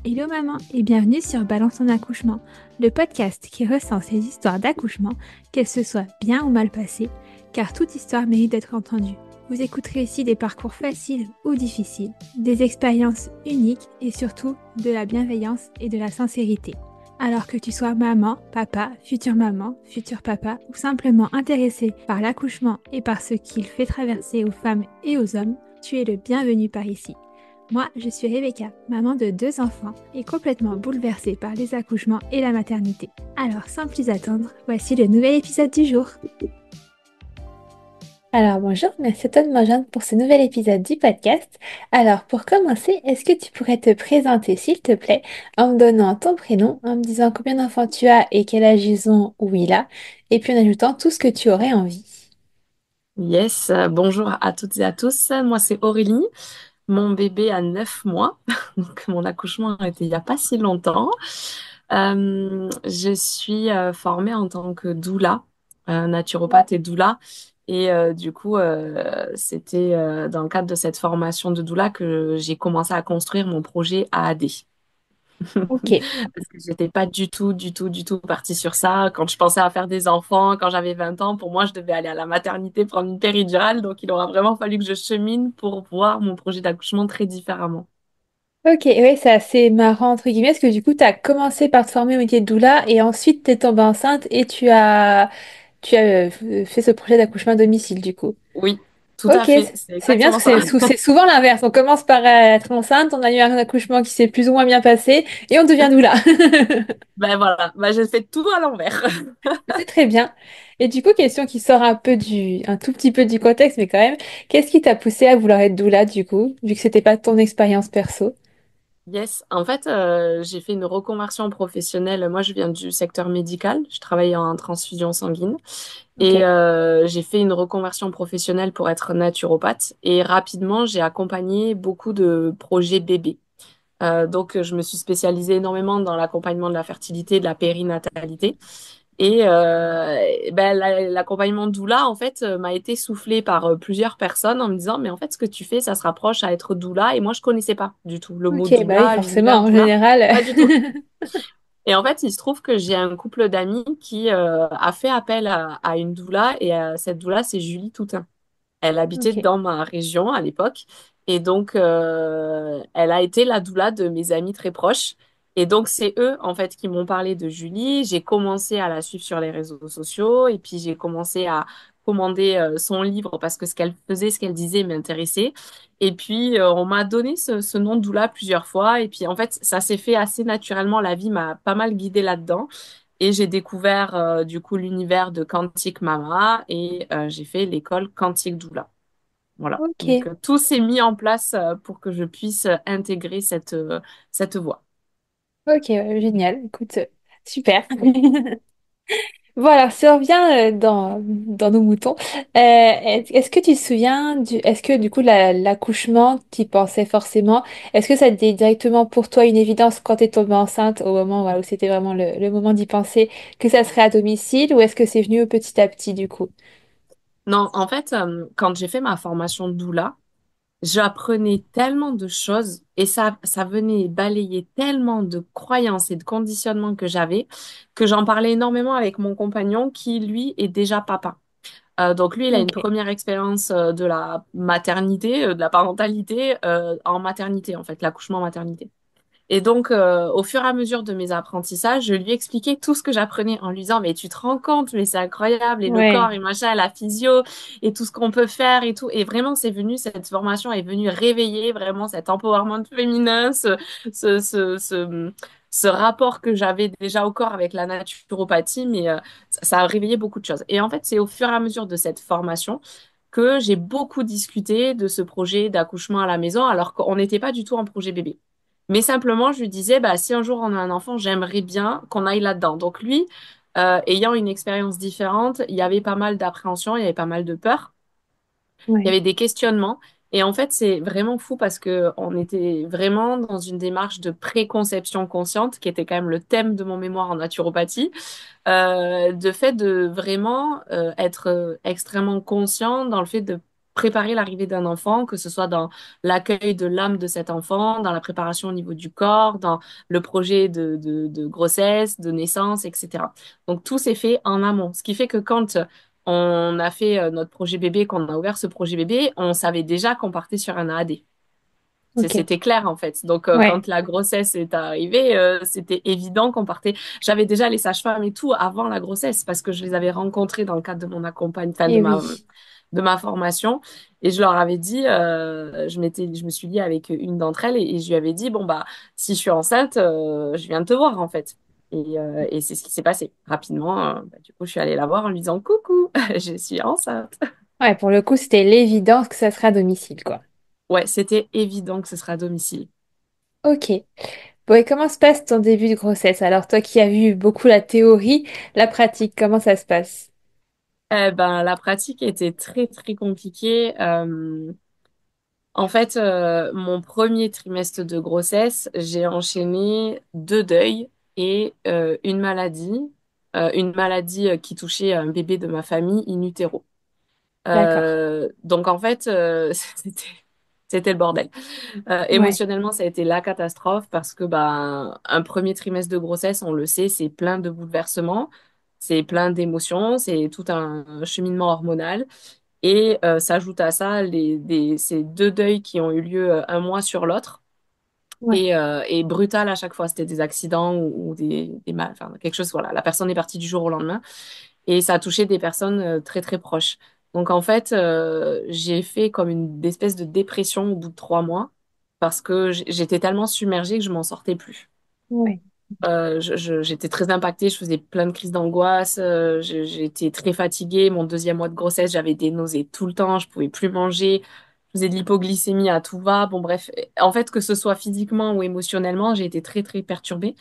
Hello maman et bienvenue sur Balance ton accouchement, le podcast qui recense les histoires d'accouchement, qu'elles se soient bien ou mal passées, car toute histoire mérite d'être entendue. Vous écouterez ici des parcours faciles ou difficiles, des expériences uniques et surtout de la bienveillance et de la sincérité. Alors que tu sois maman, maman, futur papa ou simplement intéressé par l'accouchement et par ce qu'il fait traverser aux femmes et aux hommes, tu es le bienvenu par ici. Moi, je suis Rebecca, maman de 2 enfants et complètement bouleversée par les accouchements et la maternité. Alors, sans plus attendre, voici le nouvel épisode du jour. Alors bonjour, merci à toi de me rejoindre pour ce nouvel épisode du podcast. Alors pour commencer, est-ce que tu pourrais te présenter s'il te plaît en me donnant ton prénom, en me disant combien d'enfants tu as et quel âge ils ont ou il a, et puis en ajoutant tout ce que tu aurais envie. Yes, bonjour à toutes et à tous. Moi, c'est Aurélie. Mon bébé a 9 mois. Donc, mon accouchement a été il n'y a pas si longtemps. Je suis formée en tant que doula, naturopathe et doula. Et du coup, c'était dans le cadre de cette formation de doula que j'ai commencé à construire mon projet AAD. Ok. Parce que j'étais pas du tout partie sur ça. Quand je pensais à faire des enfants, quand j'avais 20 ans, pour moi, je devais aller à la maternité prendre une péridurale. Donc, il aura vraiment fallu que je chemine pour voir mon projet d'accouchement très différemment. Ok, ouais, c'est assez marrant entre guillemets, parce que du coup, tu as commencé par te former au métier de doula et ensuite tu es tombée enceinte et tu as fait ce projet d'accouchement à domicile du coup. Oui, tout Ok, à fait. C'est c'est bien exactement parce que ça. c'est souvent l'inverse. On commence par être enceinte, on a eu un accouchement qui s'est plus ou moins bien passé et on devient doula. Ben voilà, ben, j'ai fait tout à l'envers. C'est très bien. Et du coup, question qui sort un tout petit peu du contexte, mais quand même, qu'est-ce qui t'a poussé à vouloir être doula du coup, vu que c'était pas ton expérience perso? Yes, en fait, j'ai fait une reconversion professionnelle. Moi, je viens du secteur médical. Je travaille en transfusion sanguine. Ok. Et j'ai fait une reconversion professionnelle pour être naturopathe. Et rapidement, j'ai accompagné beaucoup de projets bébés. Donc, je me suis spécialisée énormément dans l'accompagnement de la fertilité, de la périnatalité. Et ben, l'accompagnement doula, en fait, m'a été soufflé par plusieurs personnes en me disant, mais en fait, ce que tu fais, ça se rapproche à être doula. Et moi, je connaissais pas du tout le mot Ok, bah oui, doula, forcément, l'univers en doula. général. Pas du tout. Et en fait, il se trouve que j'ai un couple d'amis qui a fait appel à une doula et cette doula, c'est Julie Toutain. Elle habitait Ok. dans ma région à l'époque et donc elle a été la doula de mes amis très proches. Et donc c'est eux en fait qui m'ont parlé de Julie. J'ai commencé à la suivre sur les réseaux sociaux et puis j'ai commencé à commander son livre parce que ce qu'elle faisait, ce qu'elle disait m'intéressait. Et puis on m'a donné ce nom de doula plusieurs fois et puis en fait ça s'est fait assez naturellement. La vie m'a pas mal guidée là-dedans. Et j'ai découvert du coup l'univers de Quantique Mama et j'ai fait l'école Quantique Doula. Voilà. Donc Ok. tout s'est mis en place pour que je puisse intégrer cette voie. Ok, ouais, génial. Écoute, super. Voilà, si on revient dans nos moutons, est-ce que tu te souviens est-ce que du coup l'accouchement, tu y pensais forcément, est-ce que ça a été directement pour toi une évidence quand tu es tombée enceinte au moment voilà, où c'était vraiment le moment d'y penser que ça serait à domicile ou est-ce que c'est venu petit à petit du coup? Non, en fait, quand j'ai fait ma formation de doula, j'apprenais tellement de choses et ça venait balayer tellement de croyances et de conditionnements que j'avais que j'en parlais énormément avec mon compagnon qui, lui, est déjà papa. Donc lui, il a une Ok. première expérience de la maternité, de la parentalité en maternité, en fait, l'accouchement en maternité. Et donc, au fur et à mesure de mes apprentissages, je lui expliquais tout ce que j'apprenais en lui disant, mais tu te rends compte, mais c'est incroyable, et le Ouais. corps, et machin, et la physio, et tout ce qu'on peut faire, et tout. Et vraiment, c'est venu, cette formation est venue réveiller vraiment cet empowerment féminin, ce, ce, ce, ce rapport que j'avais déjà au corps avec la naturopathie, mais ça a réveillé beaucoup de choses. Et en fait, c'est au fur et à mesure de cette formation que j'ai beaucoup discuté de ce projet d'accouchement à la maison, alors qu'on n'était pas du tout en projet bébé. Mais simplement, je lui disais, bah, si un jour on a un enfant, j'aimerais bien qu'on aille là-dedans. Donc lui, ayant une expérience différente, il y avait pas mal d'appréhension, il y avait pas mal de peur, il y Ouais. avait des questionnements. Et en fait, c'est vraiment fou parce que on était vraiment dans une démarche de préconception consciente, qui était quand même le thème de mon mémoire en naturopathie, de fait de vraiment être extrêmement conscient dans le fait de préparer l'arrivée d'un enfant, que ce soit dans l'accueil de l'âme de cet enfant, dans la préparation au niveau du corps, dans le projet de grossesse, de naissance, etc. Donc tout s'est fait en amont. Ce qui fait que quand on a fait notre projet bébé, qu'on a ouvert ce projet bébé, on savait déjà qu'on partait sur un AAD. Ok. C'était clair en fait. Donc Ouais. quand la grossesse est arrivée, c'était évident qu'on partait. J'avais déjà les sages-femmes et tout avant la grossesse parce que je les avais rencontrées dans le cadre de mon accompagne, enfin Et oui. de ma formation et je leur avais dit, je me suis liée avec une d'entre elles et je lui avais dit bon bah si je suis enceinte, je viens de te voir en fait. Et c'est ce qui s'est passé rapidement. Bah, du coup, je suis allée la voir en lui disant coucou, je suis enceinte. Ouais, pour le coup, c'était l'évidence que ça serait à domicile, quoi. Ouais, c'était évident que ce serait à domicile. Ok. Bon, et comment se passe ton début de grossesse? Alors, toi qui as vu beaucoup la théorie, la pratique, comment ça se passe? Eh ben, la pratique était très très compliquée. En fait, mon premier trimestre de grossesse, j'ai enchaîné deux deuils et une maladie qui touchait un bébé de ma famille in utero. D'accord. Donc en fait, c'était le bordel. Ouais. Émotionnellement, ça a été la catastrophe parce que bah, un premier trimestre de grossesse, on le sait, c'est plein de bouleversements, c'est plein d'émotions, c'est tout un cheminement hormonal. Et s'ajoute à ça ces deux deuils qui ont eu lieu un mois sur l'autre Ouais. et brutal à chaque fois. C'était des accidents ou enfin, quelque chose. Voilà, la personne est partie du jour au lendemain et ça a touché des personnes très très proches. Donc en fait, j'ai fait comme une espèce de dépression au bout de 3 mois parce que j'étais tellement submergée que je m'en sortais plus. Ouais. J'étais très impactée, je faisais plein de crises d'angoisse, j'étais très fatiguée. Mon deuxième mois de grossesse, j'avais des nausées tout le temps, je pouvais plus manger, je faisais de l'hypoglycémie à tout va. Bon, bref, en fait, que ce soit physiquement ou émotionnellement, j'ai été très, très perturbée.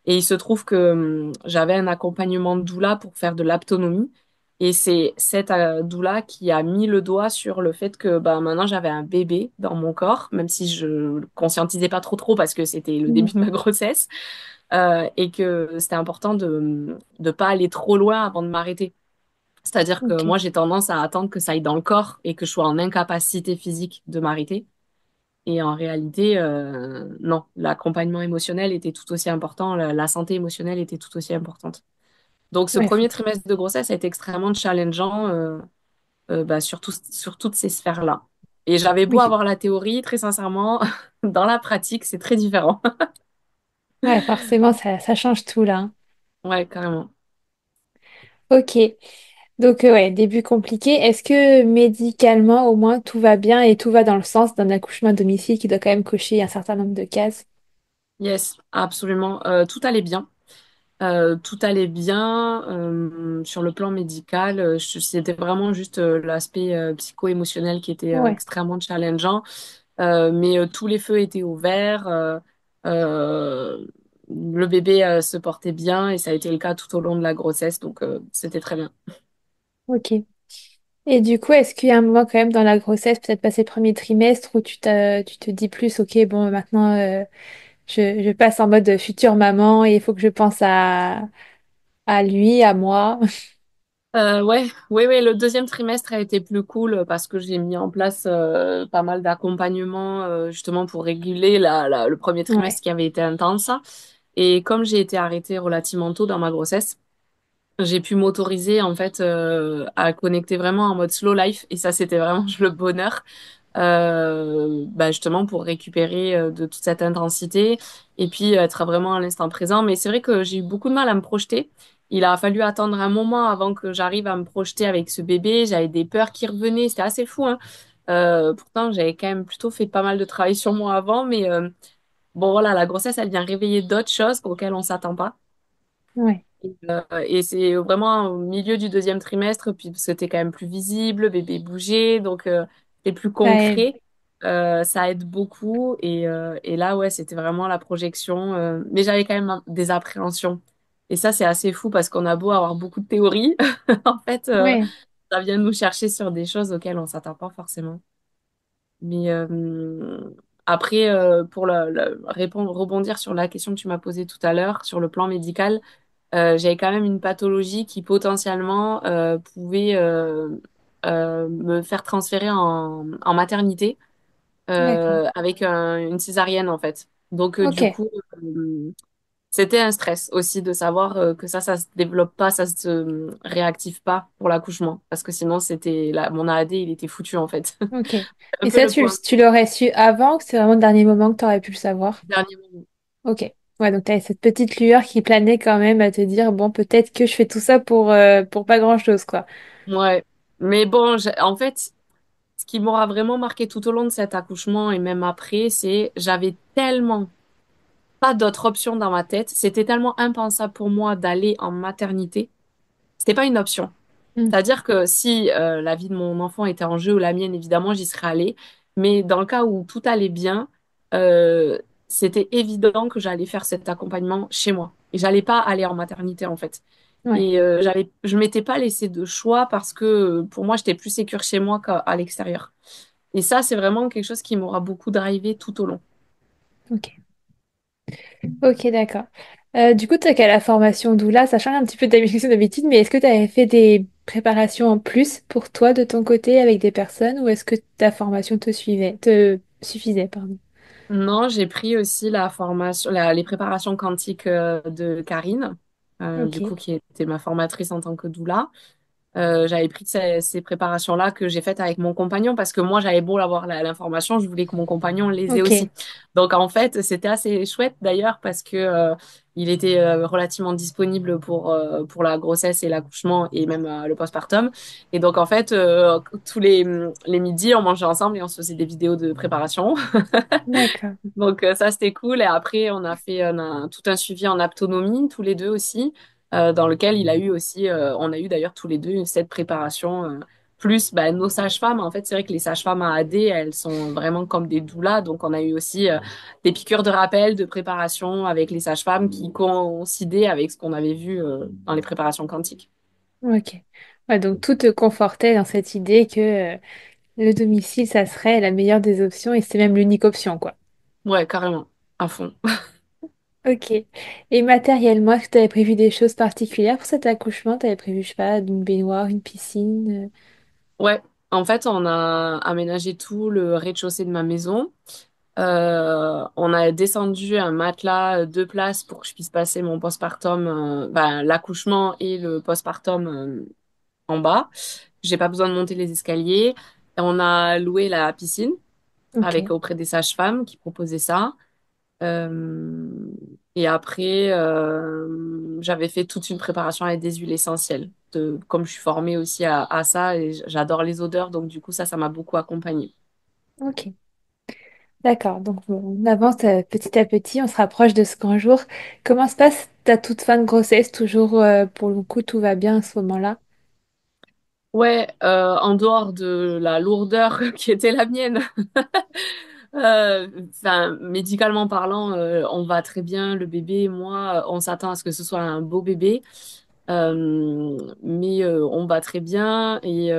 Et il se trouve que j'avais un accompagnement de doula pour faire de l'autonomie. Et c'est cette doula qui a mis le doigt sur le fait que bah, maintenant j'avais un bébé dans mon corps, même si je le conscientisais pas trop trop parce que c'était le Mm. début de ma grossesse et que c'était important de ne pas aller trop loin avant de m'arrêter. C'est-à-dire que Ok. moi, j'ai tendance à attendre que ça aille dans le corps et que je sois en incapacité physique de m'arrêter. Et en réalité, non, l'accompagnement émotionnel était tout aussi important, la santé émotionnelle était tout aussi importante. Donc, ce Ouais, premier trimestre de grossesse a été extrêmement challengeant bah, sur toutes ces sphères-là. Et j'avais beau oui. avoir la théorie, très sincèrement, dans la pratique, c'est très différent. Ouais, forcément, ça change tout là, hein. Ouais, carrément. Ok. Donc, ouais, début compliqué. Est-ce que médicalement, au moins, tout va bien et tout va dans le sens d'un accouchement à domicile qui doit quand même cocher un certain nombre de cases? Yes, absolument. Tout allait bien. Tout allait bien sur le plan médical. C'était vraiment juste l'aspect psycho-émotionnel qui était Ouais. extrêmement challengeant. Mais tous les feux étaient ouverts. Euh, le bébé se portait bien et ça a été le cas tout au long de la grossesse. Donc, c'était très bien. Ok. Et du coup, est-ce qu'il y a un moment quand même dans la grossesse, peut-être pas ces premiers trimestres, où tu te dis plus, ok, bon, maintenant, je passe en mode future maman et il faut que je pense à lui, à moi. Ouais, oui, oui, le deuxième trimestre a été plus cool parce que j'ai mis en place pas mal d'accompagnement justement pour réguler le premier Ouais, trimestre qui avait été intense. Et comme j'ai été arrêtée relativement tôt dans ma grossesse, j'ai pu m'autoriser en fait à connecter vraiment en mode slow life et ça c'était vraiment le bonheur bah, justement pour récupérer de toute cette intensité et puis être vraiment à l'instant présent. Mais c'est vrai que j'ai eu beaucoup de mal à me projeter. Il a fallu attendre un moment avant que j'arrive à me projeter avec ce bébé. J'avais des peurs qui revenaient, c'était assez fou, hein. Pourtant, j'avais quand même plutôt fait pas mal de travail sur moi avant, mais bon voilà, la grossesse, elle vient réveiller d'autres choses auxquelles on s'attend pas. ouais, Et c'est vraiment au milieu du deuxième trimestre, puis c'était quand même plus visible, bébé bougeait, donc c'était plus ça aide. concret. Ça aide beaucoup. Et là, ouais, c'était vraiment la projection. Mais j'avais quand même des appréhensions. Et ça, c'est assez fou parce qu'on a beau avoir beaucoup de théories. En fait, Ouais, ça vient nous chercher sur des choses auxquelles on s'attend pas forcément. Mais après, pour répondre, rebondir sur la question que tu m'as posée tout à l'heure, sur le plan médical, j'avais quand même une pathologie qui potentiellement pouvait me faire transférer en maternité D'accord. avec une césarienne en fait. Donc Ok. du coup, c'était un stress aussi de savoir que ça se développe pas, ça se réactive pas pour l'accouchement, parce que sinon c'était mon AAD, il était foutu en fait. Ok. Un Et peu ça, le point tu l'aurais su avant ou c'est vraiment le dernier moment que tu aurais pu le savoir? dernier moment. Ok. Ouais, donc tu as cette petite lueur qui planait quand même à te dire, bon, peut-être que je fais tout ça pour pas grand-chose, quoi. Ouais, mais bon, en fait, ce qui m'aura vraiment marqué tout au long de cet accouchement et même après, c'est j'avais tellement pas d'autre option dans ma tête, c'était tellement impensable pour moi d'aller en maternité, c'était pas une option. Mm. C'est-à-dire que si la vie de mon enfant était en jeu ou la mienne, évidemment, j'y serais allée. Mais dans le cas où tout allait bien, euh, c'était évident que j'allais faire cet accompagnement chez moi. Et j'allais pas aller en maternité, en fait. Ouais. Et je m'étais pas laissé de choix parce que pour moi, j'étais plus sécure chez moi qu'à l'extérieur. Et ça, c'est vraiment quelque chose qui m'aura beaucoup drivé tout au long. Ok. Ok, d'accord. Du coup, tu as qu'à la formation doula, ça change un petit peu de ta mission d'habitude, mais est-ce que tu avais fait des préparations en plus pour toi de ton côté avec des personnes ou est-ce que ta formation te suffisait, pardon? Non, j'ai pris aussi la formation, les préparations quantiques de Karine, du Ok. coup, qui était ma formatrice en tant que doula. J'avais pris ces préparations-là que j'ai faites avec mon compagnon parce que moi, j'avais beau avoir l'information, je voulais que mon compagnon les ait Ok. aussi. Donc, en fait, c'était assez chouette d'ailleurs parce que il était relativement disponible pour la grossesse et l'accouchement et même le postpartum. Et donc, en fait, tous les midis, on mangeait ensemble et on se faisait des vidéos de préparation. D'accord. Donc ça c'était cool et après on a tout un suivi en autonomie tous les deux aussi dans lequel il a eu aussi on a eu d'ailleurs tous les deux cette préparation plus bah, nos sages-femmes en fait c'est vrai que les sages-femmes à AD elles sont vraiment comme des doulas donc on a eu aussi des piqûres de rappel de préparation avec les sages-femmes qui coïncidaient avec ce qu'on avait vu dans les préparations quantiques. Ok. Ouais, donc tout te confortait dans cette idée que le domicile, ça serait la meilleure des options et c'est même l'unique option, quoi. Ouais carrément à fond. Ok. Et matériellement, est-ce que tu avais prévu des choses particulières pour cet accouchement? Tu avais prévu, je sais pas, une baignoire, une piscine? Ouais en fait on a aménagé tout le rez-de-chaussée de ma maison. On a descendu un matelas 2 places pour que je puisse passer mon postpartum, l'accouchement et le postpartum en bas. J'ai pas besoin de monter les escaliers. Et on a loué la piscine avec Ok. auprès des sages-femmes qui proposaient ça. Euh, et après, j'avais fait toute une préparation avec des huiles essentielles. Comme je suis formée aussi à ça et j'adore les odeurs, donc du coup ça m'a beaucoup accompagnée. Ok. D'accord. Donc, bon, on avance petit à petit, on se rapproche de ce grand jour. Comment se passe ta toute fin de grossesse? Toujours, pour le coup, tout va bien à ce moment-là? Ouais, en dehors de la lourdeur qui était la mienne, médicalement parlant, on va très bien. Le bébé, moi, on s'attend à ce que ce soit un beau bébé, mais on va très bien. Et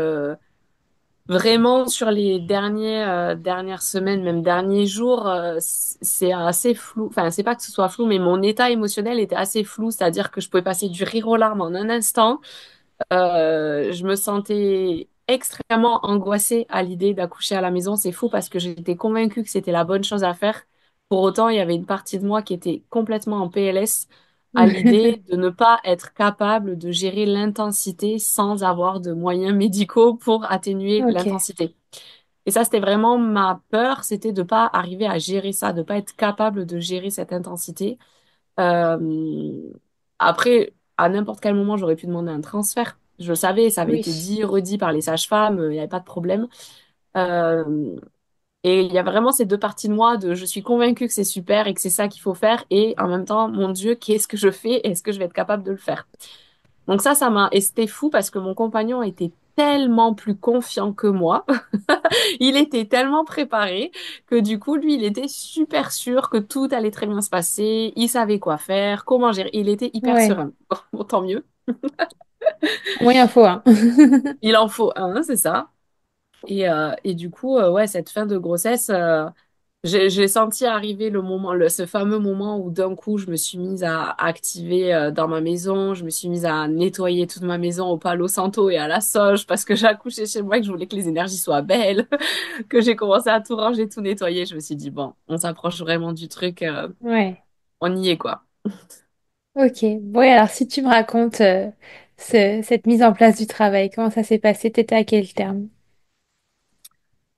vraiment, sur les dernières semaines, même derniers jours, c'est assez flou. Enfin, c'est pas que ce soit flou, mais mon état émotionnel était assez flou, c'est-à-dire que je pouvais passer du rire aux larmes en un instant. Je me sentais extrêmement angoissée à l'idée d'accoucher à la maison. C'est fou parce que j'étais convaincue que c'était la bonne chose à faire. Pour autant, il y avait une partie de moi qui était complètement en PLS à l'idée de ne pas être capable de gérer l'intensité sans avoir de moyens médicaux pour atténuer Ok. l'intensité. Et ça, c'était vraiment ma peur, c'était de pas arriver à gérer ça, de pas être capable de gérer cette intensité. Euh, Après, à n'importe quel moment, j'aurais pu demander un transfert. Je le savais, ça avait été Oui. dit, redit par les sages-femmes, il n'y avait pas de problème. Euh, et il y a vraiment ces deux parties de moi de je suis convaincue que c'est super et que c'est ça qu'il faut faire. Et en même temps, mon Dieu, qu'est-ce que je fais? Est-ce que je vais être capable de le faire? Donc ça m'a... Et c'était fou parce que mon compagnon était tellement plus confiant que moi. Il était tellement préparé que du coup, lui, il était super sûr que tout allait très bien se passer. Il savait quoi faire, comment gérer. Il était hyper Ouais. serein. Bon, tant mieux. Moyen info, hein. Il en faut un, c'est ça. Et du coup, ouais, cette fin de grossesse, J'ai senti arriver le moment, ce fameux moment où d'un coup, je me suis mise à activer dans ma maison, je me suis mise à nettoyer toute ma maison au Palo Santo et à la sauge parce que j'ai accouché chez moi et que je voulais que les énergies soient belles, que j'ai commencé à tout ranger, tout nettoyer. Je me suis dit, bon, on s'approche vraiment du truc, Ouais. on y est quoi. Ok. Bon, et alors si tu me racontes cette mise en place du travail, comment ça s'est passé? T'étais à quel terme?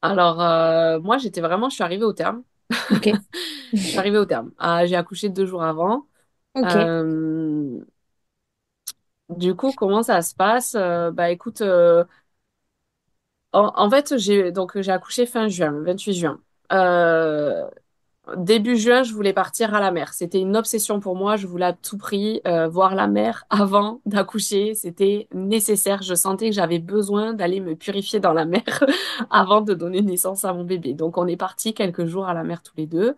Alors, moi, je suis arrivée au terme. Ok. Je suis arrivée au terme. Ah, j'ai accouché 2 jours avant. Ok. Euh, du coup, comment ça se passe? Bah écoute, en fait, j'ai accouché fin juin, le 28 juin. Euh, Début juin, je voulais partir à la mer. C'était une obsession pour moi. Je voulais à tout prix voir la mer avant d'accoucher. C'était nécessaire. Je sentais que j'avais besoin d'aller me purifier dans la mer avant de donner naissance à mon bébé. Donc, on est parti quelques jours à la mer tous les deux.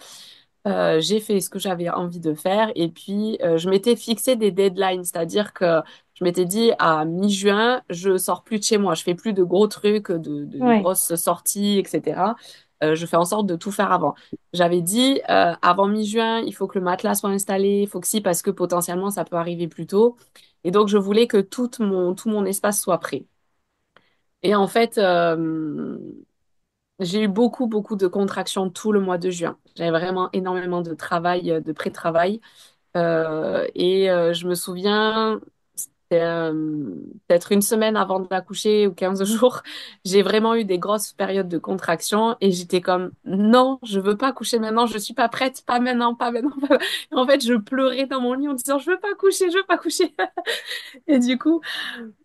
J'ai fait ce que j'avais envie de faire et puis je m'étais fixé des deadlines, c'est-à-dire que je m'étais dit à mi-juin, je sors plus de chez moi, je fais plus de gros trucs, de Ouais. grosses sorties, etc. Je fais en sorte de tout faire avant. J'avais dit avant mi-juin, il faut que le matelas soit installé, il faut que si parce que potentiellement ça peut arriver plus tôt. Et donc je voulais que tout mon espace soit prêt. Et en fait, j'ai eu beaucoup, beaucoup de contractions tout le mois de juin. J'avais vraiment énormément de travail, de pré-travail. Je me souviens, c'était peut-être une semaine avant d'accoucher ou 15 jours, j'ai vraiment eu des grosses périodes de contractions et j'étais comme, non, je veux pas coucher maintenant, je suis pas prête, pas maintenant, pas maintenant. Pas maintenant. Et en fait, je pleurais dans mon lit en disant, je veux pas coucher, je veux pas coucher. Et du coup,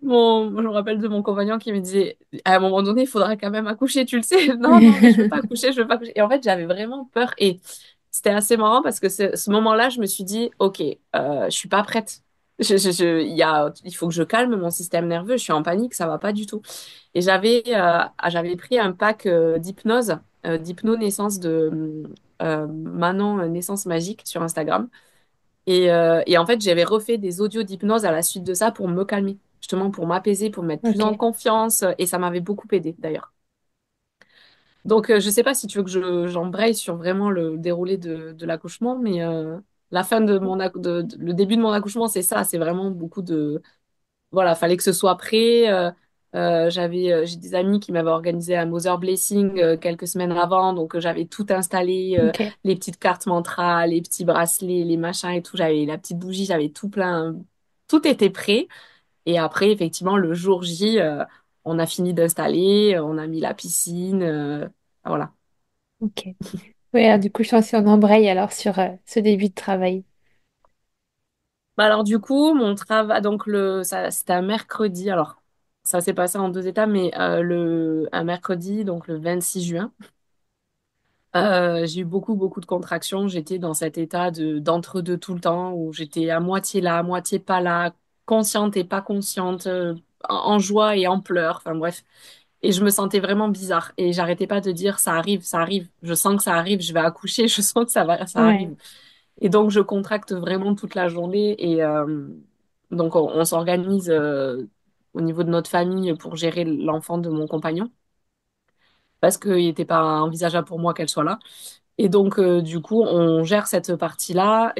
je me rappelle de mon compagnon qui me disait, à un moment donné, il faudra quand même accoucher, tu le sais. Non, non, mais je veux pas accoucher, je veux pas accoucher. Et en fait, j'avais vraiment peur. Et c'était assez marrant parce que ce moment-là, je me suis dit, OK, je suis pas prête. Il faut que je calme mon système nerveux. Je suis en panique, ça va pas du tout. Et j'avais pris un pack d'hypnose, d'hypno-naissance de Manon Naissance Magique sur Instagram. Et en fait, j'avais refait des audios d'hypnose à la suite de ça pour me calmer, justement pour m'apaiser, pour me mettre plus en Ok. confiance. Et ça m'avait beaucoup aidé d'ailleurs. Donc, je sais pas si tu veux que j'embraye sur vraiment le déroulé de l'accouchement, mais la fin le début de mon accouchement, c'est ça. C'est vraiment beaucoup de, voilà, fallait que ce soit prêt. J'ai des amis qui m'avaient organisé un Mother Blessing quelques semaines avant, donc j'avais tout installé, Ok. les petites cartes mantra, les petits bracelets, les machins et tout. J'avais la petite bougie, j'avais tout plein, tout était prêt. Et après, effectivement, le jour J, on a fini d'installer, on a mis la piscine, voilà. Ok. Ouais, alors, du coup, je pense qu'on embraye alors sur ce début de travail. Bah alors du coup, mon travail, donc c'était un mercredi. Alors ça s'est passé en 2 étapes, mais un mercredi, donc le 26 juin. J'ai eu beaucoup, beaucoup de contractions. J'étais dans cet état d'entre-deux tout le temps où j'étais à moitié là, à moitié pas là, consciente et pas consciente, en joie et en pleurs. Enfin bref. Et je me sentais vraiment bizarre. Et j'arrêtais pas de dire, ça arrive, ça arrive. Je sens que ça arrive, je vais accoucher, je sens que ça Ouais. arrive. Et donc, je contracte vraiment toute la journée. Et donc, on s'organise au niveau de notre famille pour gérer l'enfant de mon compagnon parce qu'il n'était pas envisageable pour moi qu'elle soit là. Et donc, du coup, on gère cette partie-là.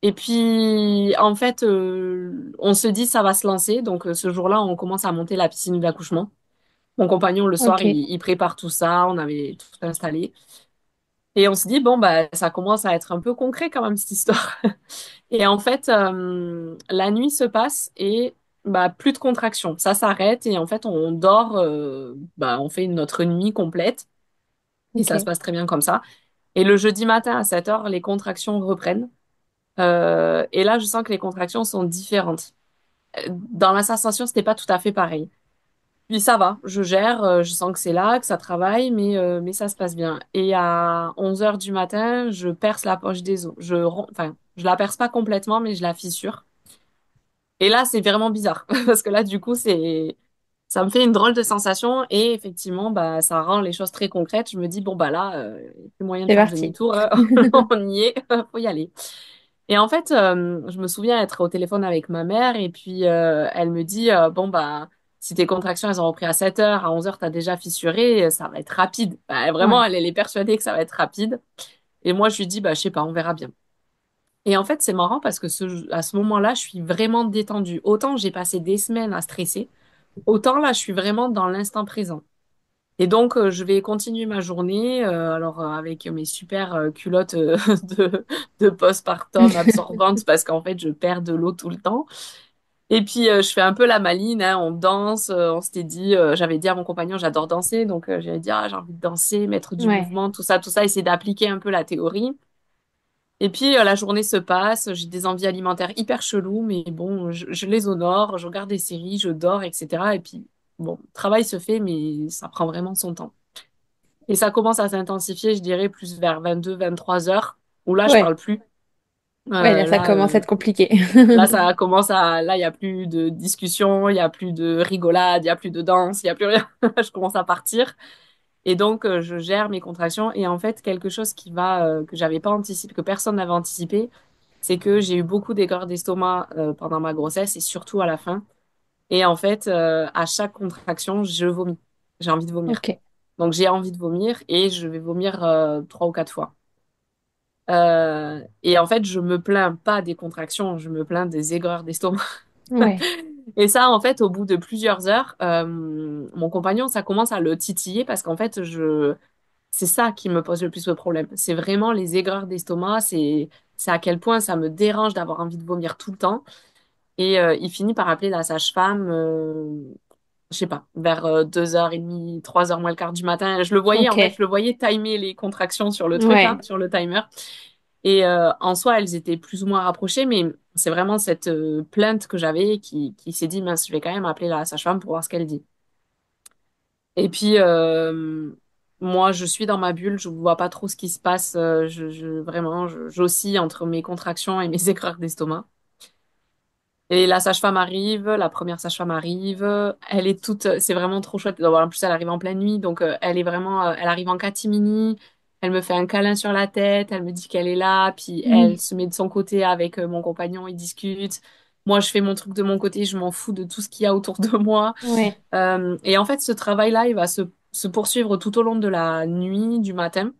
Et puis, en fait, on se dit, ça va se lancer. Donc, ce jour-là, on commence à monter la piscine d'accouchement. Mon compagnon, le soir, Ok. il prépare tout ça. On avait tout installé. Et on se dit, bon, bah, ça commence à être un peu concret quand même, cette histoire. Et en fait, la nuit se passe et bah, plus de contraction. Ça s'arrête et en fait, on dort, bah, on fait notre nuit complète et ça se Ok. passe très bien comme ça. Et le jeudi matin à 7 heures, les contractions reprennent. Et là, je sens que les contractions sont différentes. Dans la sensation, c'était pas tout à fait pareil. Puis ça va, je gère, je sens que c'est là, que ça travaille, mais ça se passe bien. Et à 11 heures du matin, je perce la poche des os. Enfin, je la perce pas complètement, mais je la fissure. Et là, c'est vraiment bizarre, parce que là, du coup, ça me fait une drôle de sensation, et effectivement, bah, ça rend les choses très concrètes. Je me dis, bon, bah là, il n'y a plus moyen de C'est faire parti. demi-tour, hein. On y est, faut y aller. Et en fait, je me souviens être au téléphone avec ma mère, et puis elle me dit, bon, bah, Si tes contractions, elles ont repris à 7 heures, à 11 heures, t'as déjà fissuré, ça va être rapide. Bah, vraiment, Ouais. elle est persuadée que ça va être rapide. Et moi, je lui dis, bah, je sais pas, on verra bien. Et en fait, c'est marrant parce que à ce moment-là, je suis vraiment détendue. Autant j'ai passé des semaines à stresser, autant là, je suis vraiment dans l'instant présent. Et donc, je vais continuer ma journée, avec mes super culottes de postpartum absorbantes parce qu'en fait, je perds de l'eau tout le temps. Et puis, je fais un peu la maline, hein, on danse, on s'était dit, j'avais dit à mon compagnon, j'adore danser, donc j'allais dire, ah, j'ai envie de danser, mettre du Ouais. mouvement, tout ça, essayer d'appliquer un peu la théorie. Et puis, la journée se passe, j'ai des envies alimentaires hyper cheloues, mais bon, je les honore, je regarde des séries, je dors, etc. Et puis, bon, le travail se fait, mais ça prend vraiment son temps. Et ça commence à s'intensifier, je dirais, plus vers 22, 23 heures, où là, je Ouais. parle plus. Ouais, là, ça Là, commence à être compliqué. ça commence là, il y a plus de discussion, il y a plus de rigolade, il y a plus de danse, il y a plus rien. Je commence à partir. Et donc, je gère mes contractions. Et en fait, quelque chose que j'avais pas anticipé, que personne n'avait anticipé, c'est que j'ai eu beaucoup d'aigreur d'estomac, pendant ma grossesse et surtout à la fin. Et en fait, à chaque contraction, je vomis. J'ai envie de vomir. Ok. Donc, j'ai envie de vomir et je vais vomir 3 ou 4 fois. Et en fait, je me plains pas des contractions, je me plains des aigreurs d'estomac. Ouais. Et ça, en fait, au bout de plusieurs heures, mon compagnon, ça commence à le titiller parce qu'en fait, c'est ça qui me pose le plus de problème. C'est vraiment les aigreurs d'estomac, c'est à quel point ça me dérange d'avoir envie de vomir tout le temps. Et il finit par appeler la sage-femme, je sais pas, vers 2h30, 3h moins le quart du matin. Je le voyais, en fait, Ok. je le voyais timer les contractions sur le truc, là, Ouais. sur le timer. Et en soi, elles étaient plus ou moins rapprochées, mais c'est vraiment cette plainte que j'avais qui s'est dit, mince, je vais quand même appeler la sage-femme pour voir ce qu'elle dit. Et puis, moi, je suis dans ma bulle, je vois pas trop ce qui se passe. Vraiment, j'oscille entre mes contractions et mes aigreurs d'estomac. Et la sage-femme arrive, la première sage-femme arrive, elle est c'est vraiment trop chouette. En plus, elle arrive en pleine nuit, donc elle arrive en catimini, elle me fait un câlin sur la tête, elle me dit qu'elle est là, puis elle Mhm. se met de son côté avec mon compagnon, ils discutent. Moi, je fais mon truc de mon côté, je m'en fous de tout ce qu'il y a autour de moi. Ouais. Et en fait, ce travail-là, il va se poursuivre tout au long de la nuit, du matin.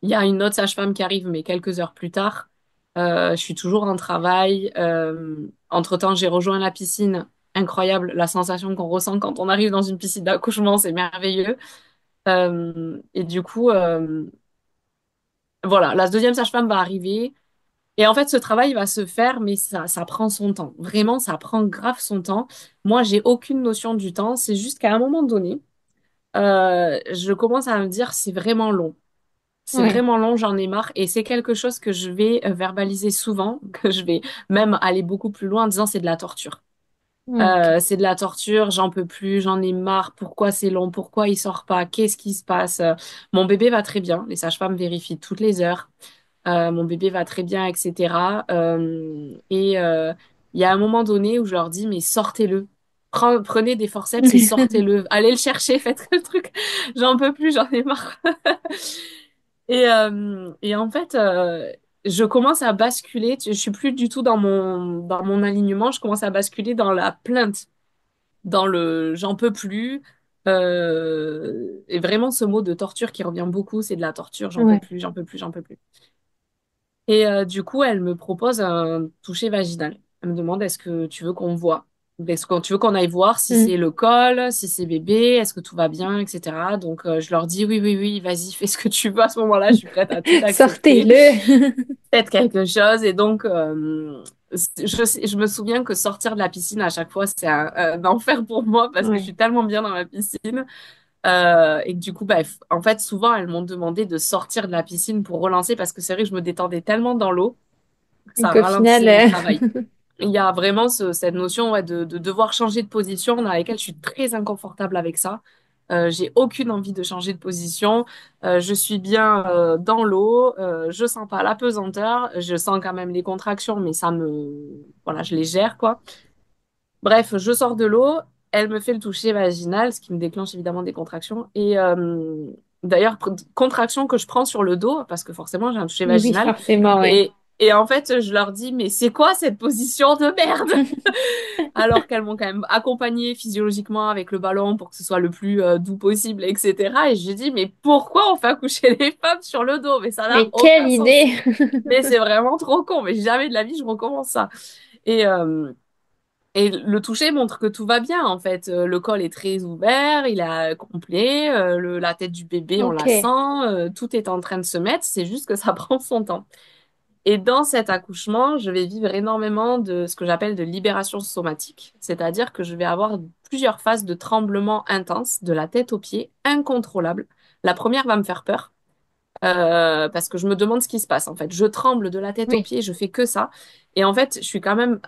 Il y a une autre sage-femme qui arrive, mais quelques heures plus tard. Je suis toujours en travail. Entre-temps, j'ai rejoint la piscine. Incroyable, la sensation qu'on ressent quand on arrive dans une piscine d'accouchement, c'est merveilleux. Et du coup, voilà, la deuxième sage-femme va arriver. Et en fait, ce travail va se faire, mais ça prend son temps. Vraiment, ça prend grave son temps. Moi, j'ai aucune notion du temps. C'est juste qu'à un moment donné, je commence à me dire, c'est vraiment long. C'est Ouais. vraiment long, j'en ai marre. Et c'est quelque chose que je vais verbaliser souvent, que je vais même aller beaucoup plus loin en disant c'est de la torture. Ok. C'est de la torture, j'en peux plus, j'en ai marre. Pourquoi c'est long? Pourquoi il sort pas? Qu'est-ce qui se passe? Mon bébé va très bien. Les sages-femmes vérifient toutes les heures. Mon bébé va très bien, etc. Il y a un moment donné où je leur dis, mais sortez-le. Prenez des forceps et sortez-le. Allez le chercher, faites le truc. J'en peux plus, j'en ai marre. Et en fait, je commence à basculer. Je suis plus du tout dans mon alignement. Je commence à basculer dans la plainte, dans le j'en peux plus. Et vraiment, ce mot de torture qui revient beaucoup, c'est de la torture. J'en peux Ouais. plus, j'en peux plus, j'en peux plus. Et du coup, elle me propose un toucher vaginal. Elle me demande, est-ce que tu veux qu'on voit? Est-ce que tu veux qu'on aille voir si c'est Mhm. le col, si c'est bébé, est-ce que tout va bien, etc. Donc, je leur dis, oui, oui, oui, vas-y, fais ce que tu veux. À ce moment-là, je suis prête à tout accepter. Sortez-le. Faites quelque chose. Et donc, je me souviens que sortir de la piscine à chaque fois, c'est un enfer pour moi parce que je Ouais. suis tellement bien dans ma piscine. Et que du coup, en fait, souvent, elles m'ont demandé de sortir de la piscine pour relancer parce que c'est vrai que je me détendais tellement dans l'eau que ça Donc au final, ralentissait mon travail. Il y a vraiment cette notion, ouais, de devoir changer de position dans laquelle je suis très inconfortable avec ça. J'ai aucune envie de changer de position. Je suis bien dans l'eau. Je sens pas la pesanteur. Je sens quand même les contractions, mais voilà, je les gère, quoi. Bref, je sors de l'eau, elle me fait le toucher vaginal, ce qui me déclenche évidemment des contractions. Et d'ailleurs, contractions que je prends sur le dos, parce que forcément j'ai un toucher oui, vaginal. forcément, Et, ouais. Et en fait, je leur dis, mais c'est quoi cette position de merde? Alors qu'elles m'ont quand même accompagnée physiologiquement avec le ballon pour que ce soit le plus doux possible, etc. Et je dis, mais pourquoi on fait accoucher les femmes sur le dos? Mais ça n'a Mais quelle aucun sens. idée! Mais c'est vraiment trop con. Mais jamais de la vie, je recommence ça. Et, euh, et le toucher montre que tout va bien, en fait. Le col est très ouvert, il est complet, la tête du bébé, on la sent, Ok, tout est en train de se mettre, c'est juste que ça prend son temps. Et dans cet accouchement, je vais vivre énormément de ce que j'appelle de libération somatique, c'est-à-dire que je vais avoir plusieurs phases de tremblement intense de la tête aux pieds, incontrôlable. La première va me faire peur, parce que je me demande ce qui se passe en fait. Je tremble de la tête aux oui, pieds, je fais que ça. Et en fait, je suis quand même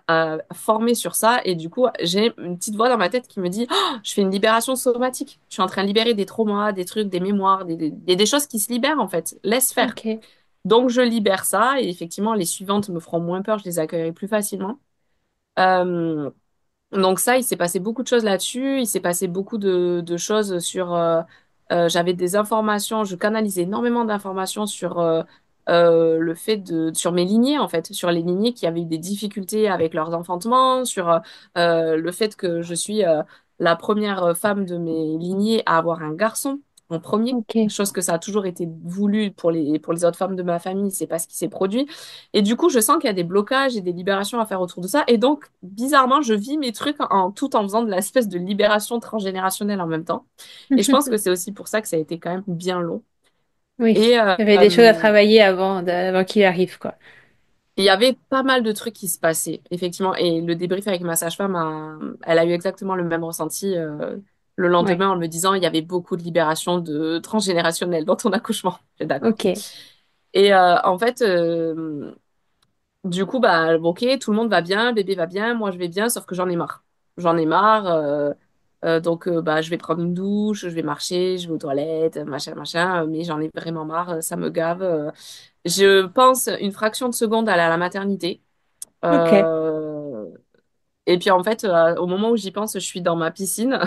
formée sur ça. Et du coup, j'ai une petite voix dans ma tête qui me dit, oh, je fais une libération somatique. Je suis en train de libérer des traumas, des trucs, des mémoires, des choses qui se libèrent en fait. Laisse faire. ok, Donc, je libère ça. Et effectivement, les suivantes me feront moins peur, je les accueillerai plus facilement. Euh, donc ça, il s'est passé beaucoup de choses là-dessus. Il s'est passé beaucoup de choses sur... j'avais des informations, je canalisais énormément d'informations sur le fait de... sur mes lignées, en fait, sur les lignées qui avaient eu des difficultés avec leurs enfantements, sur le fait que je suis la première femme de mes lignées à avoir un garçon en premier. ok. Chose que ça a toujours été voulu pour les autres femmes de ma famille, c'est pas ce qui s'est produit. Et du coup, je sens qu'il y a des blocages et des libérations à faire autour de ça. Et donc, bizarrement, je vis mes trucs tout en faisant de l'espèce de libération transgénérationnelle en même temps. Et je pense que c'est aussi pour ça que ça a été quand même bien long. Oui, Et il y avait des choses à travailler avant qu'il arrive, quoi. il y avait pas mal de trucs qui se passaient, effectivement. Et le débrief avec ma sage-femme, elle a eu exactement le même ressenti le Ouais, lendemain en me disant il y avait beaucoup de libération de transgénérationnelle dans ton accouchement. J'ai dit, d'accord. ok, Et en fait, du coup, bah, ok, tout le monde va bien, bébé va bien, moi je vais bien, sauf que j'en ai marre. J'en ai marre, donc bah, je vais prendre une douche, je vais marcher, je vais aux toilettes, machin, machin, mais j'en ai vraiment marre, ça me gave. Je pense une fraction de seconde à la maternité. ok. Euh, et puis en fait, au moment où j'y pense, je suis dans ma piscine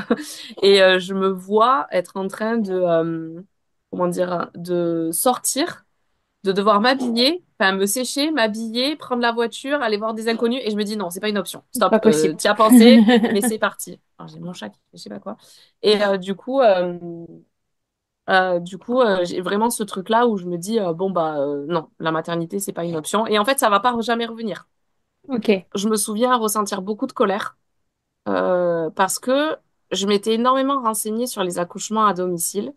et je me vois être en train de, comment dire, de sortir de devoir m'habiller, enfin me sécher, m'habiller, prendre la voiture, aller voir des inconnus, et je me dis non, c'est pas une option. Stop, Pas possible. t'y as pensé, mais c'est parti. Alors, j'ai mon chat qui fait je sais pas quoi. Et j'ai vraiment ce truc-là où je me dis bon bah non, la maternité c'est pas une option. Et en fait, ça va pas jamais revenir. Ok. Je me souviens ressentir beaucoup de colère parce que je m'étais énormément renseignée sur les accouchements à domicile.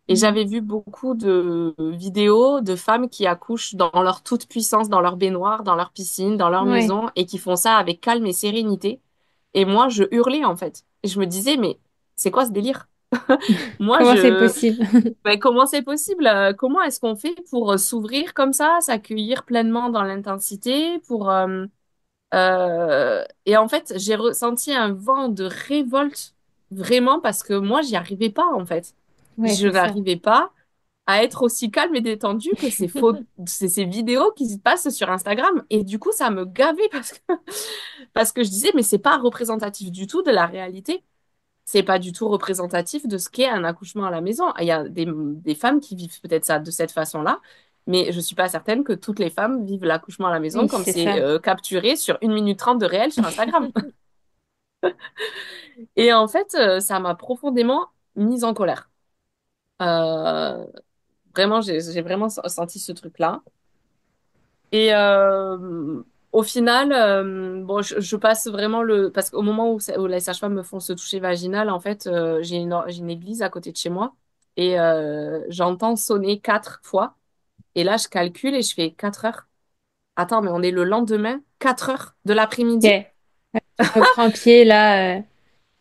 Et Mhm. j'avais vu beaucoup de vidéos de femmes qui accouchent dans leur toute puissance, dans leur baignoire, dans leur piscine, dans leur Ouais. maison, et qui font ça avec calme et sérénité. Et moi, je hurlais en fait. Et je me disais, mais c'est quoi ce délire? Moi, Comment c'est possible? ben, comment c'est possible? Comment est-ce qu'on fait pour s'ouvrir comme ça, s'accueillir pleinement dans l'intensité, pour et en fait, j'ai ressenti un vent de révolte vraiment parce que moi, j'y arrivais pas en fait. Ouais, Je c'est ça. n'arrivais pas à être aussi calme et détendu que ces vidéos qui se passent sur Instagram. Et du coup, ça me gavait parce que je disais, mais c'est pas représentatif du tout de la réalité. C'est pas du tout représentatif de ce qu'est un accouchement à la maison. Il y a des femmes qui vivent peut-être ça de cette façon-là, mais je suis pas certaine que toutes les femmes vivent l'accouchement à la maison Oui, comme c'est c'est ça. capturé sur 1 minute 30 de réel sur Instagram. Et en fait, ça m'a profondément mise en colère. Euh, Vraiment, j'ai vraiment senti ce truc-là. Et au final, bon, je passe vraiment le... Parce qu'au moment où les sages-femmes me font ce toucher vaginal, en fait, j'ai une église à côté de chez moi et j'entends sonner 4 fois. Et là, je calcule et je fais 4 heures. Attends, mais on est le lendemain, 4 heures de l'après-midi. Ok. Tu reprends pied là.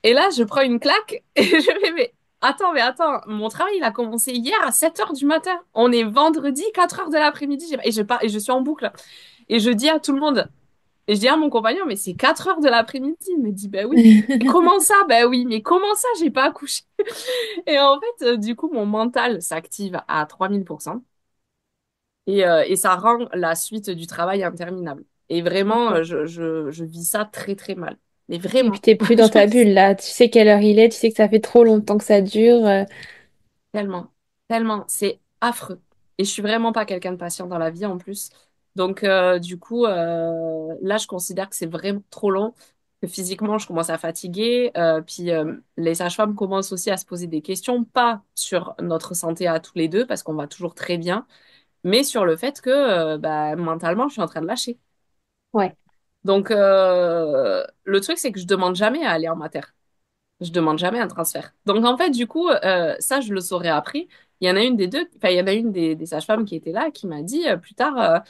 Et là, je prends une claque et je fais, mais attends, mon travail, il a commencé hier à 7 heures du matin. On est vendredi, 4 heures de l'après-midi. Et je suis en boucle. Et je dis à tout le monde, et je dis à mon compagnon, mais c'est 4 heures de l'après-midi. Il me dit, ben oui. Et comment ça? Ben oui, mais comment ça, j'ai pas accouché? Et en fait, du coup, mon mental s'active à 3000%. Et ça rend la suite du travail interminable. Et vraiment, Ok. je vis ça très, très mal. Mais Et puis vraiment, t'es plus dans je ta vis bulle là. Tu sais quelle heure il est, tu sais que ça fait trop longtemps que ça dure. tellement, tellement. C'est affreux. Et je suis vraiment pas quelqu'un de patient dans la vie en plus. Donc, du coup, là, je considère que c'est vraiment trop long, que physiquement, je commence à fatiguer. Puis, les sages-femmes commencent aussi à se poser des questions, pas sur notre santé à tous les deux, parce qu'on va toujours très bien, mais sur le fait que bah, mentalement, je suis en train de lâcher. Ouais. Donc, le truc, c'est que je demande jamais à aller en mater. Je demande jamais un transfert. Donc, en fait, du coup, ça, je le saurais après. Il y en a une des deux, enfin, il y en a une des sages-femmes qui était là, qui m'a dit plus tard,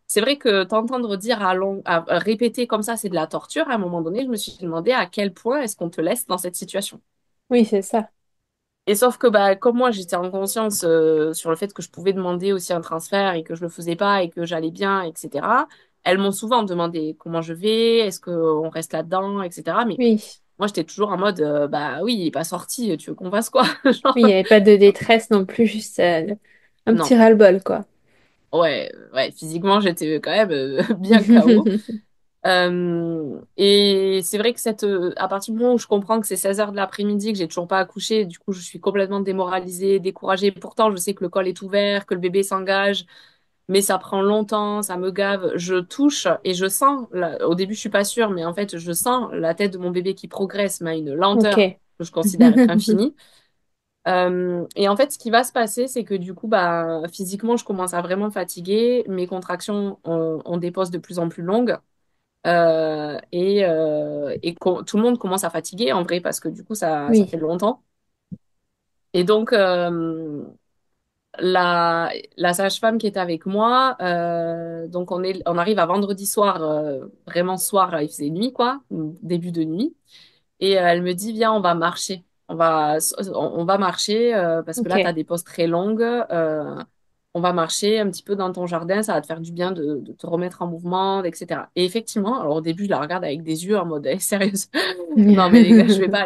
c'est vrai que t'entendre dire à répéter comme ça, c'est de la torture. À un moment donné, je me suis demandé à quel point est-ce qu'on te laisse dans cette situation. Oui, c'est ça. Et sauf que, bah, comme moi, j'étais en conscience sur le fait que je pouvais demander aussi un transfert et que je le faisais pas et que j'allais bien, etc. Elles m'ont souvent demandé comment je vais, est-ce qu'on reste là-dedans, etc. Mais Oui. moi, j'étais toujours en mode, bah oui, il est pas sorti, tu veux qu'on fasse quoi? Genre, Oui, il n'y avait pas de détresse non plus, juste un petit non. ras-le-bol, quoi. Ouais, ouais, physiquement, j'étais quand même bien KO. Et c'est vrai que à partir du moment où je comprends que c'est 16 heures de l'après-midi, que j'ai toujours pas accouché, du coup, je suis complètement démoralisée, découragée. Pourtant, je sais que le col est ouvert, que le bébé s'engage, mais ça prend longtemps, ça me gave. Je touche et je sens, au début, je suis pas sûre, mais en fait, je sens la tête de mon bébé qui progresse, mais à une lenteur Ok. que je considère être infinie. Et en fait, ce qui va se passer, c'est que du coup, bah, physiquement, je commence à vraiment fatiguer. Mes contractions ont des pauses de plus en plus longues. Tout le monde commence à fatiguer en vrai parce que du coup ça Oui. fait longtemps. Et donc la sage-femme qui est avec moi, donc on arrive à vendredi soir, vraiment soir, il faisait nuit quoi, début de nuit. Et elle me dit, viens, on va marcher. On va marcher parce que là, tu as Ok. des pauses très longues. On va marcher un petit peu dans ton jardin. Ça va te faire du bien de te remettre en mouvement, etc. Et effectivement, alors au début, je la regarde avec des yeux en mode, sérieuse. Non, mais les gars, je vais pas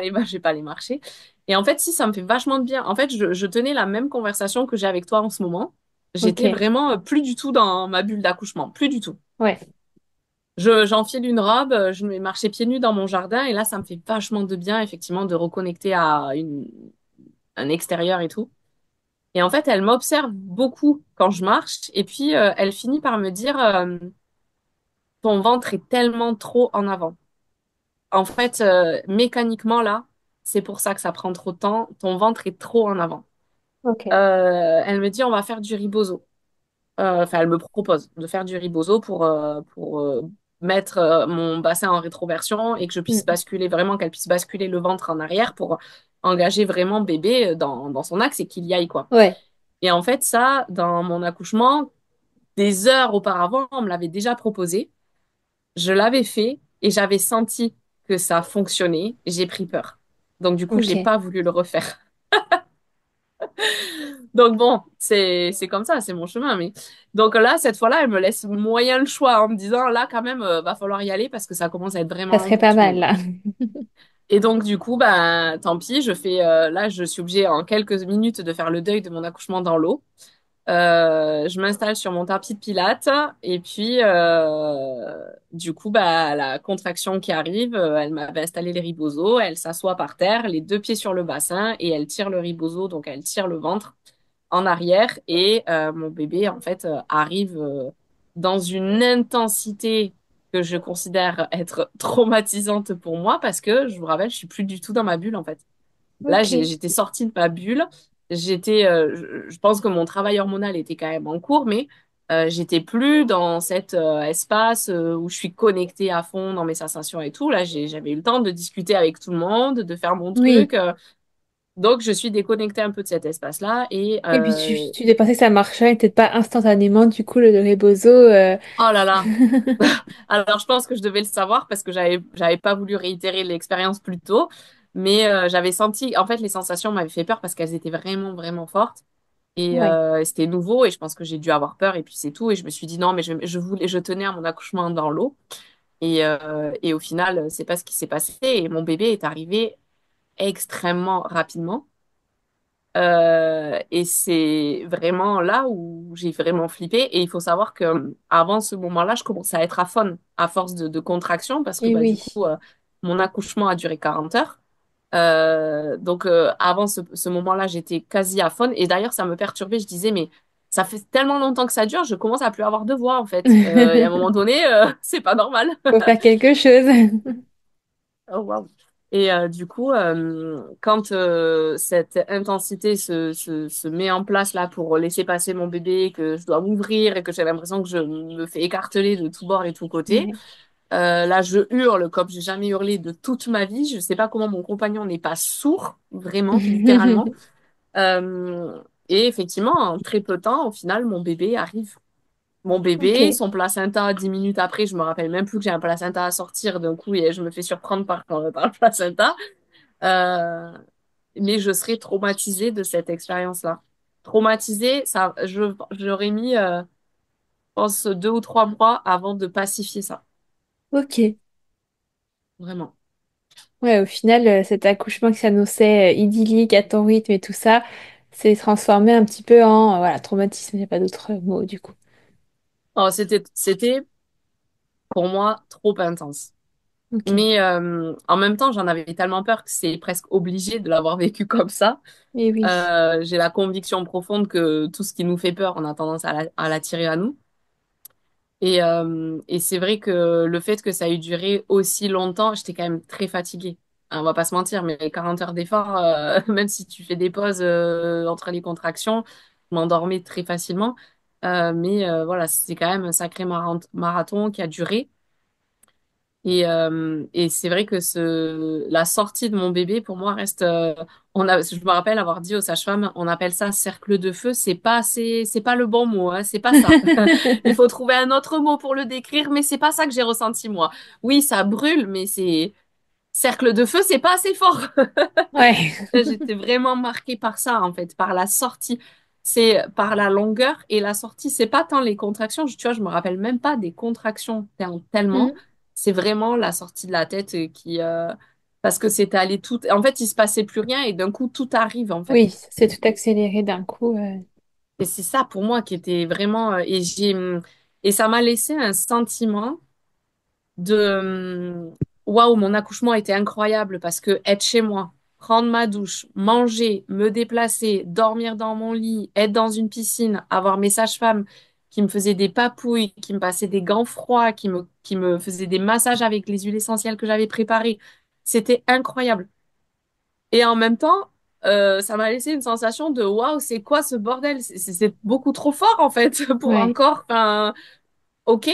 aller marcher. Et en fait, si, ça me fait vachement de bien. En fait, je tenais la même conversation que j'ai avec toi en ce moment. J'étais Ok. vraiment plus du tout dans ma bulle d'accouchement. Plus du tout. Ouais. J'enfile une robe, je vais marcher pieds nus dans mon jardin et là, ça me fait vachement de bien, effectivement, de reconnecter à un extérieur et tout. Et en fait, elle m'observe beaucoup quand je marche et puis elle finit par me dire, ton ventre est tellement trop en avant. En fait, mécaniquement, là, c'est pour ça que ça prend trop de temps. Ton ventre est trop en avant. Ok. Elle me dit, on va faire du ribozo. Enfin, elle me propose de faire du ribozo pour mettre mon bassin en rétroversion et que je puisse Mm. basculer vraiment, qu'elle puisse basculer le ventre en arrière pour engager vraiment bébé dans son axe et qu'il y aille, quoi. Ouais. Et en fait, ça, dans mon accouchement, des heures auparavant, on me l'avait déjà proposé. Je l'avais fait et j'avais senti que ça fonctionnait. J'ai pris peur. Donc, du coup, j'ai Ok. pas voulu le refaire. Donc bon, c'est comme ça, c'est mon chemin. Mais donc là, cette fois-là, elle me laisse moyen le choix en me disant là, quand même, va falloir y aller parce que ça commence à être vraiment Ça long serait pour pas tout le mal, monde. là. Et donc du coup, bah tant pis, là, je suis obligée en quelques minutes de faire le deuil de mon accouchement dans l'eau. Je m'installe sur mon tapis de pilates et puis du coup, bah la contraction qui arrive, elle m'avait installé les ribozos, elle s'assoit par terre, les deux pieds sur le bassin et elle tire le ribozo, donc elle tire le ventre en arrière et mon bébé en fait arrive dans une intensité que je considère être traumatisante pour moi parce que je vous rappelle, je suis plus du tout dans ma bulle en fait. Là, Ok. j'étais sortie de ma bulle. Je pense que mon travail hormonal était quand même en cours, mais j'étais plus dans cet espace où je suis connectée à fond dans mes sensations et tout. Là, j'avais eu le temps de discuter avec tout le monde, de faire mon Oui. truc. Donc, je suis déconnectée un peu de cet espace-là et Et puis tu pensais que ça marchait, et peut-être pas instantanément, du coup, le rebozo. oh là là. Alors, je pense que je devais le savoir parce que j'avais pas voulu réitérer l'expérience plus tôt, mais j'avais senti, en fait, les sensations m'avaient fait peur parce qu'elles étaient vraiment, vraiment fortes et Ouais. c'était nouveau et je pense que j'ai dû avoir peur et puis c'est tout et je me suis dit non, mais je tenais à mon accouchement dans l'eau et au final, c'est pas ce qui s'est passé et mon bébé est arrivé extrêmement rapidement. Et c'est vraiment là où j'ai vraiment flippé. Et il faut savoir que avant ce moment-là, je commençais à être aphone à force de contraction parce que Et bah, du oui. coup, mon accouchement a duré 40 heures. Donc avant ce moment-là, j'étais quasi aphone. Et d'ailleurs, ça me perturbait. Je disais, mais ça fait tellement longtemps que ça dure, je commence à plus avoir de voix en fait. Et à un moment donné, c'est pas normal. Faut faire quelque chose. Oh, waouh. Et du coup, quand cette intensité se met en place là pour laisser passer mon bébé, que je dois m'ouvrir et que j'ai l'impression que je me fais écarteler de tous bords et tous côtés, Ouais. là je hurle comme j'ai jamais hurlé de toute ma vie. Je sais pas comment mon compagnon n'est pas sourd, vraiment, littéralement. Euh, et effectivement, en très peu de temps, au final, mon bébé arrive. Mon bébé, Ok. son placenta, 10 minutes après, je me rappelle même plus que j'ai un placenta à sortir d'un coup et je me fais surprendre par le placenta. Euh, mais je serais traumatisée de cette expérience-là. Traumatisée, ça, j'aurais mis, je pense, 2 ou 3 mois avant de pacifier ça. Ok. Vraiment. Ouais, au final, cet accouchement qui s'annonçait idyllique à ton rythme et tout ça, s'est transformé un petit peu en voilà, traumatisme. Il n'y a pas d'autre mot du coup. Oh, c'était pour moi trop intense. Ok. Mais en même temps, j'en avais tellement peur que c'est presque obligé de l'avoir vécu comme ça. Et oui. J'ai la conviction profonde que tout ce qui nous fait peur, on a tendance à l'attirer à nous. Et c'est vrai que le fait que ça ait duré aussi longtemps, j'étais quand même très fatiguée. Hein, on va pas se mentir, mais 40 heures d'effort, même si tu fais des pauses entre les contractions, je m'endormais très facilement. Mais voilà, c'est quand même un sacré marathon qui a duré. Et c'est vrai que la sortie de mon bébé, pour moi, reste. Je me rappelle avoir dit aux sages-femmes, on appelle ça cercle de feu. C'est pas le bon mot, hein, c'est pas ça. Il faut trouver un autre mot pour le décrire, mais c'est pas ça que j'ai ressenti moi. Oui, ça brûle, mais c'est cercle de feu, c'est pas assez fort. Ouais. J'étais vraiment marquée par ça, en fait, par la sortie. C'est par la longueur et la sortie. C'est pas tant les contractions. Tu vois, je me rappelle même pas des contractions tellement. Mm. C'est vraiment la sortie de la tête parce que c'était allé tout. En fait, il se passait plus rien et d'un coup, tout arrive, en fait. Oui, c'est tout accéléré d'un coup. Et c'est ça pour moi qui était vraiment. Et ça m'a laissé un sentiment de waouh, mon accouchement était incroyable parce que être chez moi, prendre ma douche, manger, me déplacer, dormir dans mon lit, être dans une piscine, avoir mes sages-femmes qui me faisaient des papouilles, qui me passaient des gants froids, qui me faisaient des massages avec les huiles essentielles que j'avais préparées. C'était incroyable. Et en même temps, ça m'a laissé une sensation de waouh, c'est quoi ce bordel? C'est beaucoup trop fort en fait pour un Ouais. corps. Enfin, ok,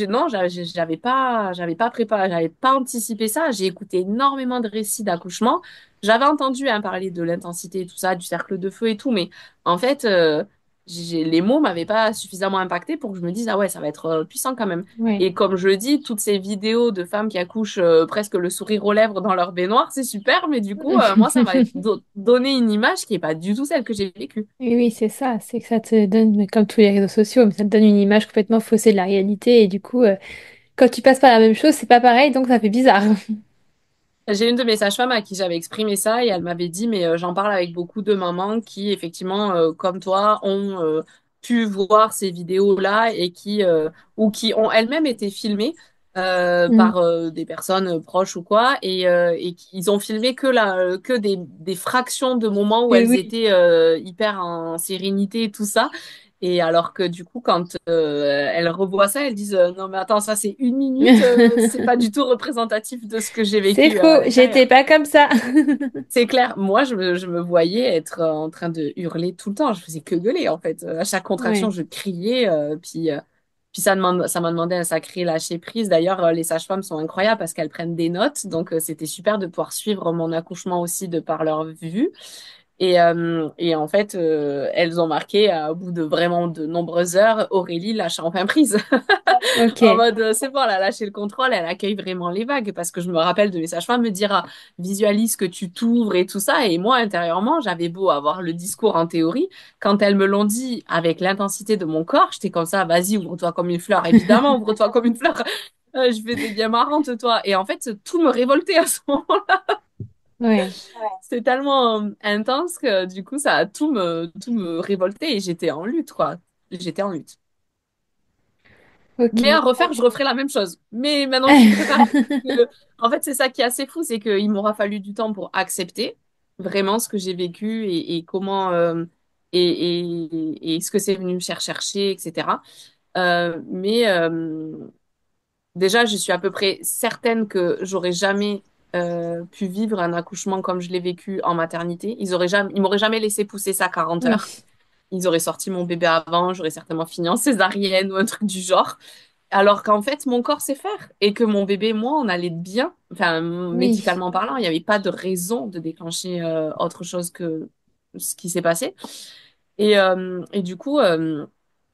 non, j'avais pas préparé, j'avais pas anticipé ça. J'ai écouté énormément de récits d'accouchement. J'avais entendu hein, parler de l'intensité et tout ça, du cercle de feu et tout, mais en fait, les mots m'avaient pas suffisamment impacté pour que je me dise, ah ouais, ça va être puissant quand même. Ouais. Et comme je le dis, toutes ces vidéos de femmes qui accouchent presque le sourire aux lèvres dans leur baignoire, c'est super, mais du coup, moi, ça m'a donné une image qui est pas du tout celle que j'ai vécue. Oui, oui, c'est ça. C'est que ça te donne, comme tous les réseaux sociaux, mais ça te donne une image complètement faussée de la réalité. Et du coup, quand tu passes par la même chose, c'est pas pareil, donc ça fait bizarre. J'ai une de mes sages-femmes à qui j'avais exprimé ça et elle m'avait dit, mais j'en parle avec beaucoup de mamans qui, effectivement, comme toi, ont pu voir ces vidéos-là et ou qui ont elles-mêmes été filmées Mm. par des personnes proches ou quoi et qu'ils ont filmé que des fractions de moments où Et elles oui. étaient hyper en sérénité et tout ça. Et alors que du coup, quand elles revoient ça, elles disent non mais attends, ça c'est 1 minute, c'est pas du tout représentatif de ce que j'ai C'est vécu à faux, j'étais l'intérieur. pas comme ça. C'est clair, moi je me voyais être en train de hurler tout le temps, je faisais que gueuler en fait. À chaque contraction, Ouais. je criais, puis ça m'a demandé un sacré lâcher prise. D'ailleurs, les sages-femmes sont incroyables parce qu'elles prennent des notes, donc c'était super de pouvoir suivre mon accouchement aussi de par leur vue. Et en fait, elles ont marqué, au bout de vraiment de nombreuses heures, Aurélie lâche enfin prise. En Ok. mode, c'est bon, elle a lâché le contrôle, elle accueille vraiment les vagues. Parce que je me rappelle de mes sages-femmes me dire, ah, visualise que tu t'ouvres et tout ça. Et moi, intérieurement, j'avais beau avoir le discours en théorie. Quand elles me l'ont dit avec l'intensité de mon corps, j'étais comme ça, vas-y, ouvre-toi comme une fleur. Évidemment, ouvre-toi comme une fleur. Je fais des bien marrante, toi. Et en fait, tout me révoltait à ce moment. Ouais. C'était tellement intense que du coup, ça a tout me révoltait et j'étais en lutte, quoi. J'étais en lutte. Mais à Ok. refaire, je referai la même chose. Mais maintenant que je suis préparée, en fait, c'est ça qui est assez fou, c'est qu'il m'aura fallu du temps pour accepter vraiment ce que j'ai vécu et comment et ce que c'est venu me faire chercher, etc. Mais déjà, je suis à peu près certaine que j'aurais jamais pu vivre un accouchement comme je l'ai vécu en maternité. Ils m'auraient jamais laissé pousser ça 40 heures. Oui, Ils auraient sorti mon bébé avant, j'aurais certainement fini en césarienne ou un truc du genre. Alors qu'en fait, mon corps sait faire et que mon bébé, moi, on allait bien. Enfin, oui, médicalement parlant, il n'y avait pas de raison de déclencher autre chose que ce qui s'est passé. Et du coup,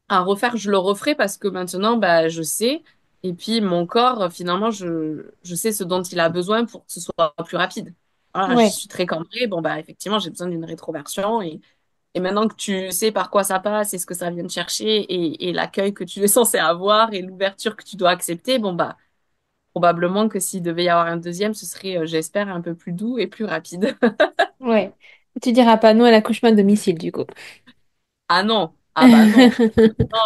à refaire, je le referai parce que maintenant, bah, je sais. Et puis, mon corps, finalement, je sais ce dont il a besoin pour que ce soit plus rapide. Voilà, je ouais, suis très cambrée. Bon, bah, effectivement, j'ai besoin d'une rétroversion. Et maintenant que tu sais par quoi ça passe et ce que ça vient de chercher et l'accueil que tu es censé avoir et l'ouverture que tu dois accepter, bon, bah, probablement que s'il devait y avoir un deuxième, ce serait, j'espère, un peu plus doux et plus rapide. ouais. Tu diras pas non à l'accouchement à domicile, du coup. Ah non, ah bah non. Non,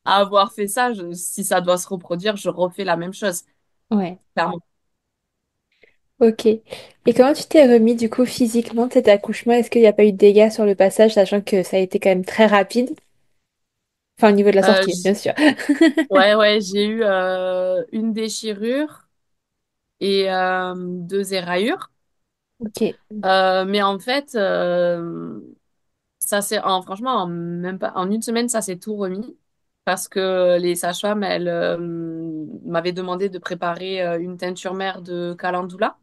à avoir fait ça, si ça doit se reproduire, je refais la même chose, Ouais, clairement. ok. Et comment tu t'es remis du coup physiquement de cet accouchement? Est-ce qu'il n'y a pas eu de dégâts sur le passage, sachant que ça a été quand même très rapide? Enfin, au niveau de la Euh, sortie, j- bien sûr. ouais, ouais, j'ai eu une déchirure et deux éraillures. Ok, Mais en fait, franchement, même pas, en une semaine, ça s'est tout remis parce que les sages-femmes, elles m'avaient demandé de préparer une teinture mère de calendula.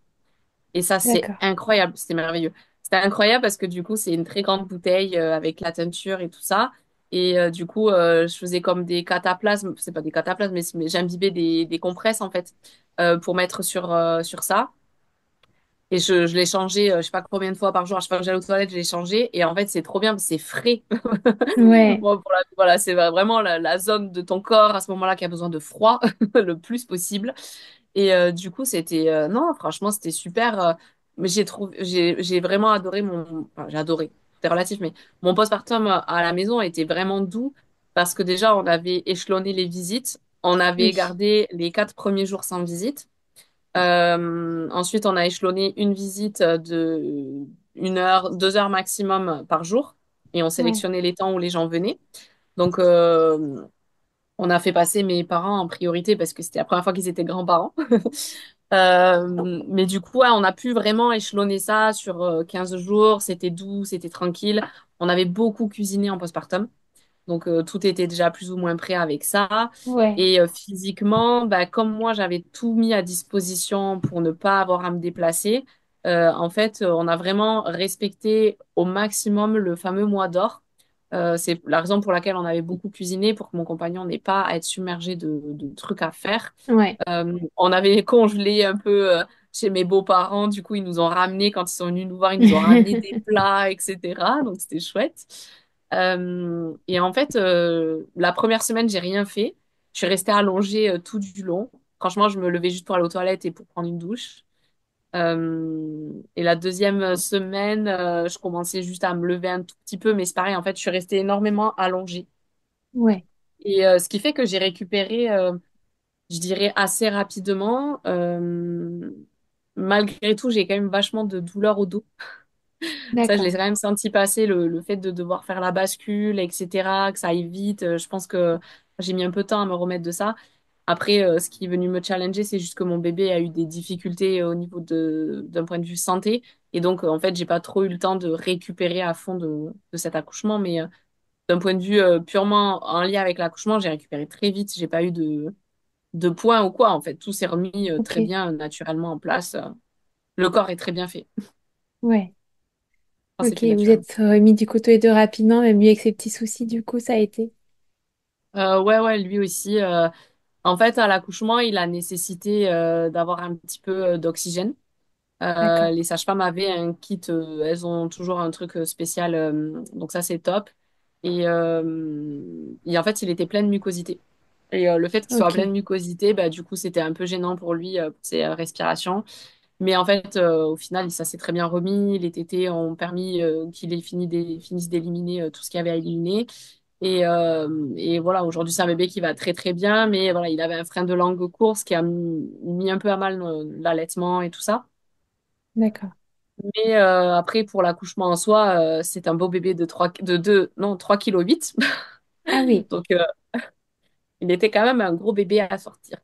Et ça, c'est d'accord. incroyable, c'était merveilleux. C'était incroyable parce que du coup, c'est une très grande bouteille avec la teinture et tout ça. Et du coup, je faisais comme des cataplasmes, c'est pas des cataplasmes, mais j'imbibais des compresses en fait pour mettre sur ça. Et je l'ai changé, je sais pas combien de fois par jour. À chaque fois que j'allais aux toilettes, je l'ai changé. Et en fait, c'est trop bien, parce que c'est frais. Ouais, Moi, voilà, c'est vraiment la zone de ton corps à ce moment-là qui a besoin de froid le plus possible. Et du coup, c'était non, franchement, c'était super. Mais j'ai vraiment adoré enfin, j'ai adoré. C'est relatif, mais mon postpartum à la maison était vraiment doux parce que déjà, on avait échelonné les visites. On avait oui, gardé les 4 premiers jours sans visite. Ensuite, on a échelonné une visite de 1 heure, 2 heures maximum par jour. Et on ouais, sélectionnait les temps où les gens venaient. Donc, on a fait passer mes parents en priorité parce que c'était la première fois qu'ils étaient grands-parents. Mais du coup, ouais, on a pu vraiment échelonner ça sur 15 jours. C'était doux, c'était tranquille. On avait beaucoup cuisiné en postpartum. Donc, tout était déjà plus ou moins prêt avec ça. ouais, Et physiquement, bah, comme moi, j'avais tout mis à disposition pour ne pas avoir à me déplacer, en fait, on a vraiment respecté au maximum le fameux mois d'or. C'est la raison pour laquelle on avait beaucoup cuisiné, pour que mon compagnon n'ait pas à être submergé de trucs à faire. ouais. On avait congelé un peu chez mes beaux-parents. Du coup, ils nous ont ramené, quand ils sont venus nous voir, ils nous ont ramené des plats, etc. Donc, c'était chouette. Et en fait, la première semaine, j'ai rien fait. Je suis restée allongée tout du long. Franchement, je me levais juste pour aller aux toilettes et pour prendre une douche. Et la deuxième semaine, je commençais juste à me lever un tout petit peu, mais c'est pareil, en fait, je suis restée énormément allongée. Ouais, Et ce qui fait que j'ai récupéré, je dirais, assez rapidement. Malgré tout, j'ai quand même vachement de douleur au dos. Ça, je l'ai d'accord. quand même senti passer, le fait de devoir faire la bascule, etc., que ça aille vite. Je pense que j'ai mis un peu de temps à me remettre de ça. Après, ce qui est venu me challenger, c'est juste que mon bébé a eu des difficultés au niveau d'un point de vue santé. Et donc, en fait, j'ai pas trop eu le temps de récupérer à fond de cet accouchement. Mais d'un point de vue purement en lien avec l'accouchement, j'ai récupéré très vite. J'ai pas eu de points ou quoi. En fait, tout s'est remis Ok, très bien, naturellement en place. Le corps est très bien fait. ouais. Enfin, c'est Ok, plus vous naturel. êtes remis du coup tous les deux rapidement, même lui avec ses petits soucis, du coup, ça a été. Ouais, ouais, lui aussi. En fait, à l'accouchement, il a nécessité d'avoir un petit peu d'oxygène. D'accord. Les sages-femmes avaient un kit, elles ont toujours un truc spécial, donc ça c'est top. Et en fait, il était plein de mucosité. Et le fait qu'il soit plein de Ok, mucosité, bah, du coup, c'était un peu gênant pour lui, pour ses respirations. Mais en fait, au final, ça s'est très bien remis. Les tétés ont permis qu'il ait finisse d'éliminer tout ce qu'il y avait à éliminer. Et voilà, aujourd'hui, c'est un bébé qui va très très bien, mais voilà, il avait un frein de langue court, ce qui a mis un peu à mal l'allaitement et tout ça. d'accord. Mais après, pour l'accouchement en soi, c'est un beau bébé de 3,8 kg. Ah oui, Donc, il était quand même un gros bébé à sortir.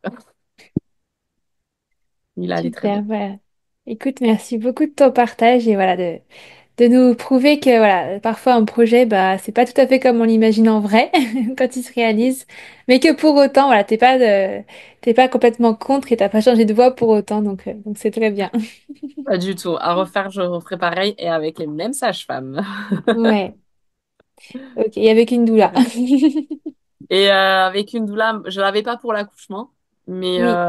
Il allait très super. bien. Voilà. Écoute, merci beaucoup de ton partage et voilà, de nous prouver que voilà, parfois un projet, bah, c'est pas tout à fait comme on l'imagine en vrai quand il se réalise, mais que pour autant, voilà, t'es pas complètement contre et t'as pas changé de voie pour autant, donc c'est très bien. Pas du tout. À refaire, je referai pareil et avec les mêmes sages-femmes. Ouais, ok, et avec une doula. Et avec une doula, je l'avais pas pour l'accouchement, mais Oui,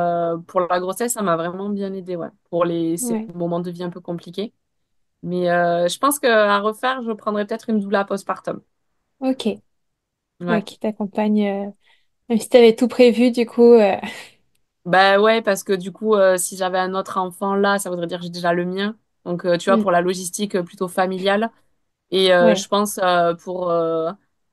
pour la grossesse, ça m'a vraiment bien aidé, ouais, pour ces ouais, moments de vie un peu compliqués. Mais je pense qu'à refaire, je prendrais peut-être une doula postpartum. ok, ouais, Ouais. qui t'accompagne, même si t'avais tout prévu, du coup, Bah ouais, parce que du coup, si j'avais un autre enfant là, ça voudrait dire que j'ai déjà le mien. Donc, tu vois, hmm, pour la logistique plutôt familiale. Et je ouais, pense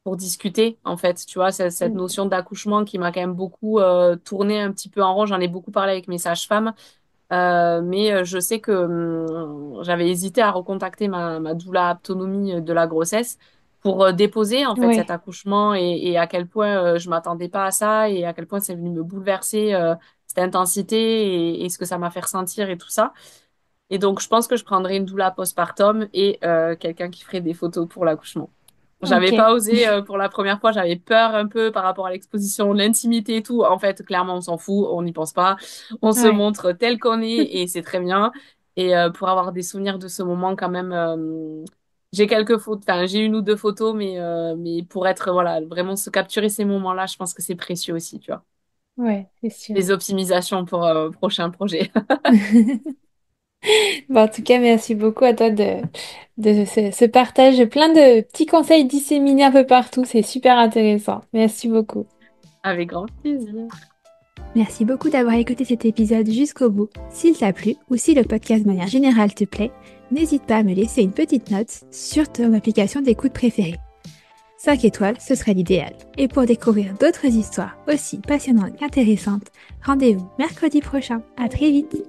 pour discuter, en fait, tu vois, cette hmm, notion d'accouchement qui m'a quand même beaucoup tourné un petit peu en rond. J'en ai beaucoup parlé avec mes sages-femmes. Mais je sais que j'avais hésité à recontacter ma doula autonomie de la grossesse pour déposer en fait cet ouais, accouchement et à quel point je m'attendais pas à ça et à quel point c'est venu me bouleverser cette intensité et ce que ça m'a fait ressentir et tout ça. Et donc je pense que je prendrais une doula postpartum et quelqu'un qui ferait des photos pour l'accouchement. J'avais ok, pas osé pour la première fois, j'avais peur un peu par rapport à l'exposition, l'intimité et tout. En fait, clairement, on s'en fout, on n'y pense pas. On se ouais, montre tel qu'on est et c'est très bien. Et pour avoir des souvenirs de ce moment quand même, j'ai quelques photos, enfin, j'ai une ou deux photos, mais pour être, voilà, vraiment se capturer ces moments-là, je pense que c'est précieux aussi, tu vois. ouais, c'est sûr. Les optimisations pour prochain projet. Bon, en tout cas, merci beaucoup à toi de ce partage, plein de petits conseils disséminés un peu partout, c'est super intéressant. Merci beaucoup. Avec grand plaisir. Merci beaucoup d'avoir écouté cet épisode jusqu'au bout. S'il t'a plu ou si le podcast de manière générale te plaît, n'hésite pas à me laisser une petite note sur ton application d'écoute préférée. 5 étoiles, ce serait l'idéal. Et pour découvrir d'autres histoires aussi passionnantes qu'intéressantes, rendez-vous mercredi prochain. À très vite!